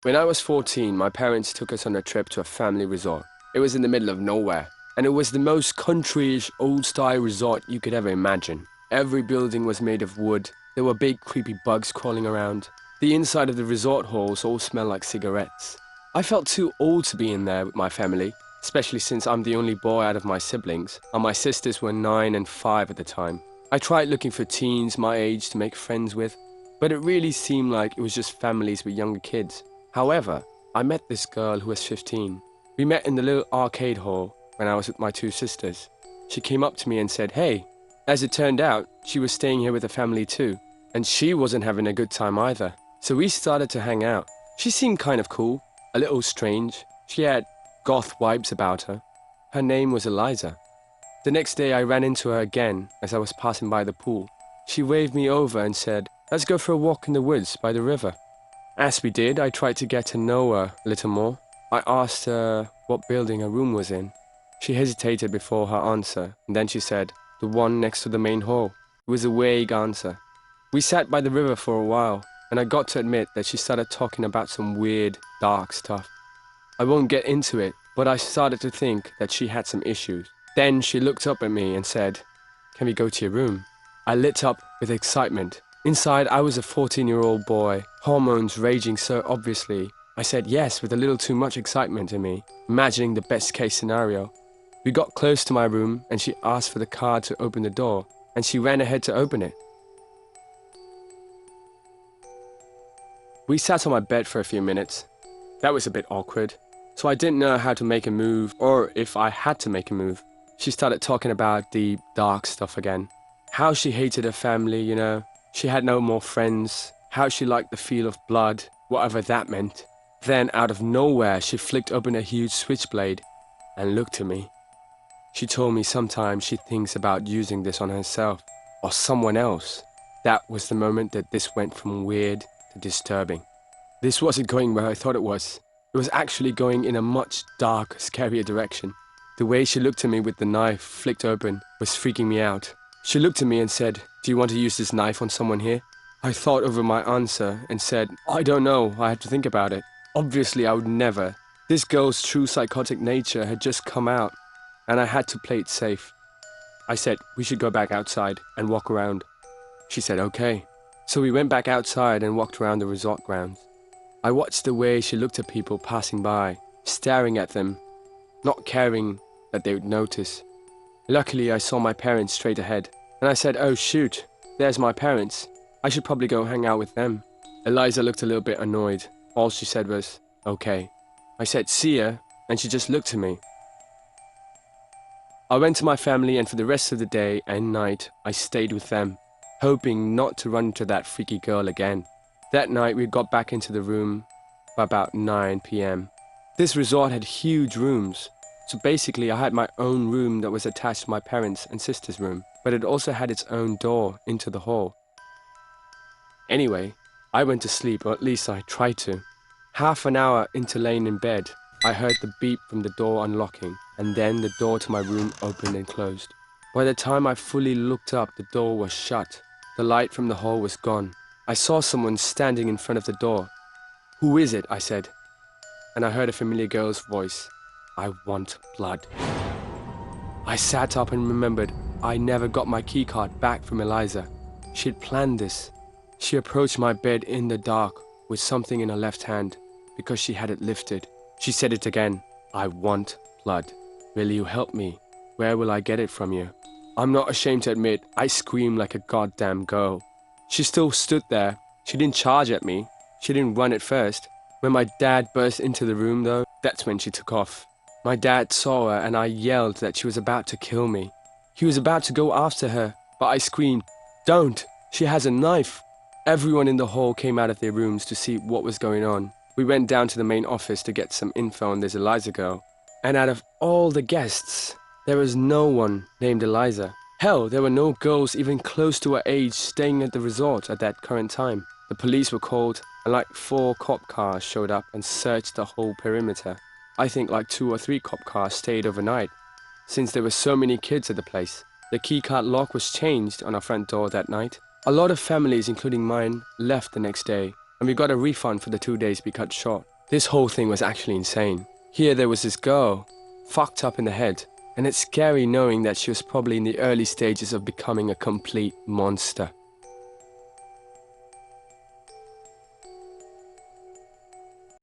When I was 14, my parents took us on a trip to a family resort. It was in the middle of nowhere, and it was the most countryish, old-style resort you could ever imagine. Every building was made of wood. There were big, creepy bugs crawling around. The inside of the resort halls all smelled like cigarettes. I felt too old to be in there with my family, especially since I'm the only boy out of my siblings, and my sisters were 9 and 5 at the time. I tried looking for teens my age to make friends with, but it really seemed like it was just families with younger kids. However, I met this girl who was 15. We met in the little arcade hall when I was with my two sisters. She came up to me and said, "Hey." As it turned out, she was staying here with a family too, and she wasn't having a good time either. So we started to hang out. She seemed kind of cool, a little strange. She had goth vibes about her. Her name was Eliza. The next day I ran into her again as I was passing by the pool. She waved me over and said, "Let's go for a walk in the woods by the river." As we did, I tried to get to know her a little more. I asked her what building her room was in. She hesitated before her answer, and then she said, "The one next to the main hall." It was a vague answer. We sat by the river for a while, and I got to admit that she started talking about some weird, dark stuff. I won't get into it, but I started to think that she had some issues. Then she looked up at me and said, "Can we go to your room?" I lit up with excitement. Inside, I was a 14-year-old boy, hormones raging so obviously. I said yes with a little too much excitement in me, imagining the best-case scenario. We got close to my room, and she asked for the card to open the door, and she ran ahead to open it. We sat on my bed for a few minutes. That was a bit awkward, so I didn't know how to make a move, or if I had to make a move. She started talking about the dark stuff again. How she hated her family, you know. She had no more friends, how she liked the feel of blood, whatever that meant. Then, out of nowhere, she flicked open a huge switchblade and looked at me. She told me sometimes she thinks about using this on herself or someone else. That was the moment that this went from weird to disturbing. This wasn't going where I thought it was. It was actually going in a much darker, scarier direction. The way she looked at me with the knife flicked open was freaking me out. She looked at me and said, "Do you want to use this knife on someone here?" I thought over my answer and said, "I don't know, I had to think about it." Obviously, I would never. This girl's true psychotic nature had just come out, and I had to play it safe. I said, "We should go back outside and walk around." She said, "Okay." So we went back outside and walked around the resort grounds. I watched the way she looked at people passing by, staring at them, not caring that they would notice. Luckily, I saw my parents straight ahead, and I said, "Oh shoot, there's my parents. I should probably go hang out with them." Eliza looked a little bit annoyed. All she said was, "Okay." I said, "See ya," and she just looked at me. I went to my family, and for the rest of the day and night, I stayed with them, hoping not to run into that freaky girl again. That night, we got back into the room by about 9 p.m. This resort had huge rooms. So basically, I had my own room that was attached to my parents' and sister's room, but it also had its own door into the hall. Anyway, I went to sleep, or at least I tried to. Half an hour into laying in bed, I heard the beep from the door unlocking, and then the door to my room opened and closed. By the time I fully looked up, the door was shut. The light from the hall was gone. I saw someone standing in front of the door. "Who is it?" I said, and I heard a familiar girl's voice. "I want blood." I sat up and remembered I never got my keycard back from Eliza. She had planned this. She approached my bed in the dark with something in her left hand because she had it lifted. She said it again. "I want blood. Will you help me? Where will I get it from you?" I'm not ashamed to admit I screamed like a goddamn girl. She still stood there. She didn't charge at me. She didn't run at first. When my dad burst into the room though, that's when she took off. My dad saw her and I yelled that she was about to kill me. He was about to go after her, but I screamed, "Don't! She has a knife!" Everyone in the hall came out of their rooms to see what was going on. We went down to the main office to get some info on this Eliza girl. And out of all the guests, there was no one named Eliza. Hell, there were no girls even close to her age staying at the resort at that current time. The police were called, and like 4 cop cars showed up and searched the whole perimeter. I think like 2 or 3 cop cars stayed overnight, since there were so many kids at the place. The keycard lock was changed on our front door that night. A lot of families, including mine, left the next day. and we got a refund for the 2 days we cut short. This whole thing was actually insane. Here there was this girl, fucked up in the head, and it's scary knowing that she was probably in the early stages of becoming a complete monster.